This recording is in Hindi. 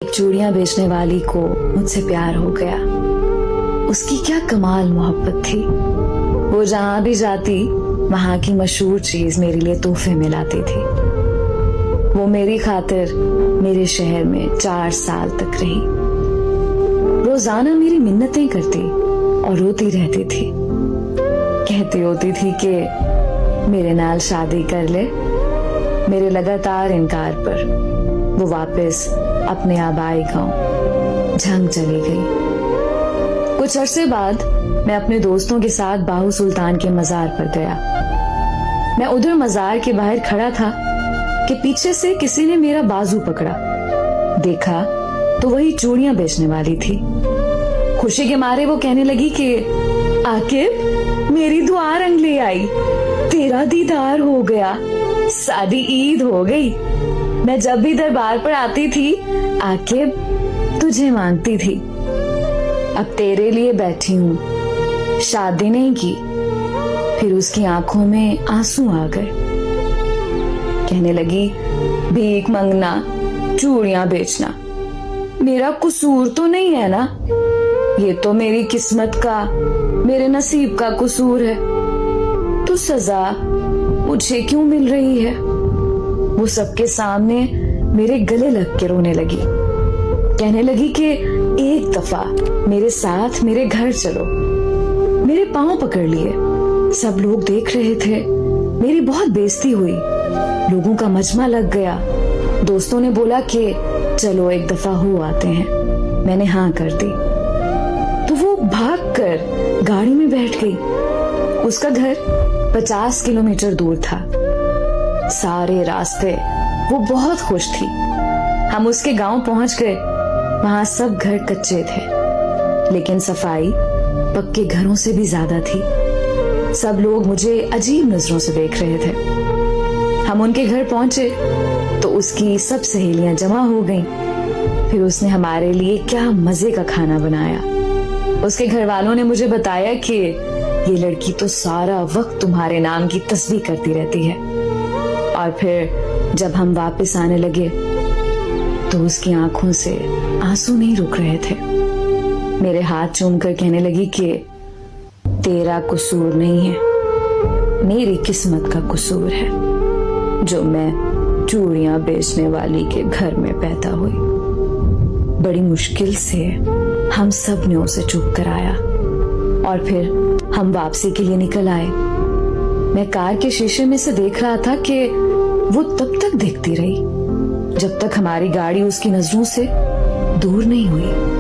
एक चूड़ियां बेचने वाली को मुझसे प्यार हो गया। उसकी क्या कमाल मोहब्बत थी। वो जहां भी जाती वहां की मशहूर चीज मेरे लिए तोहफे में लाती थी। वो मेरी खातिर मेरे शहर में 4 साल तक रही। रोजाना मेरी मिन्नतें करती और रोती रहती थी। कहती होती थी कि मेरे नाल शादी कर ले। मेरे लगातार इनकार पर वो वापस अपने आबाई गांव झंग चली गई। कुछ अरसे बाद मैं अपने दोस्तों के साथ बाहू सुल्तान के मजार पर गया। मैं उधर मजार के बाहर खड़ा था कि पीछे से किसी ने मेरा बाजू पकड़ा। देखा तो वही चूड़ियां बेचने वाली थी। खुशी के मारे वो कहने लगी कि आकिब, मेरी दुआ रंग ले आई, तेरा दीदार हो गया, शादी ईद हो गई। मैं जब भी दरबार पर आती थी आकिब तुझे मांगती थी। अब तेरे लिए बैठी हूँ, शादी नहीं की। फिर उसकी आंखों में आंसू आ गए। कहने लगी, भीख मांगना, चूड़ियां बेचना मेरा कसूर तो नहीं है ना। ये तो मेरी किस्मत का, मेरे नसीब का कसूर है। तो सजा मुझे क्यों मिल रही है। वो सबके सामने मेरे गले लग के रोने लगी। कहने लगी कि एक दफा मेरे साथ मेरे घर चलो। मेरे पांव पकड़ लिए। सब लोग देख रहे थे। मेरी बहुत बेइज्जती हुई। लोगों का मजमा लग गया। दोस्तों ने बोला कि चलो एक दफा हो आते हैं। मैंने हाँ कर दी। तो वो भागकर गाड़ी में बैठ गई। उसका घर 50 किलोमीटर दूर था। सारे रास्ते वो बहुत खुश थी। हम उसके गांव पहुंच गए। वहां सब घर कच्चे थे, लेकिन सफाई पक्के घरों से भी ज्यादा थी। सब लोग मुझे अजीब नजरों से देख रहे थे। हम उनके घर पहुंचे तो उसकी सब सहेलियां जमा हो गईं। फिर उसने हमारे लिए क्या मजे का खाना बनाया। उसके घर वालों ने मुझे बताया कि ये लड़की तो सारा वक्त तुम्हारे नाम की तस्बीह करती रहती है। और फिर जब हम वापस आने लगे तो उसकी आंखों से आंसू नहीं रुक रहे थे। मेरे हाथ चूमकर कहने लगी कि तेरा कसूर नहीं है, मेरी किस्मत का कसूर है जो मैं चूड़ियां बेचने वाली के घर में पैदा हुई। बड़ी मुश्किल से हम सब ने उसे चुप कराया और फिर हम वापसी के लिए निकल आए। मैं कार के शीशे में से देख रहा था कि वो तब तक देखती रही जब तक हमारी गाड़ी उसकी नजरों से दूर नहीं हुई।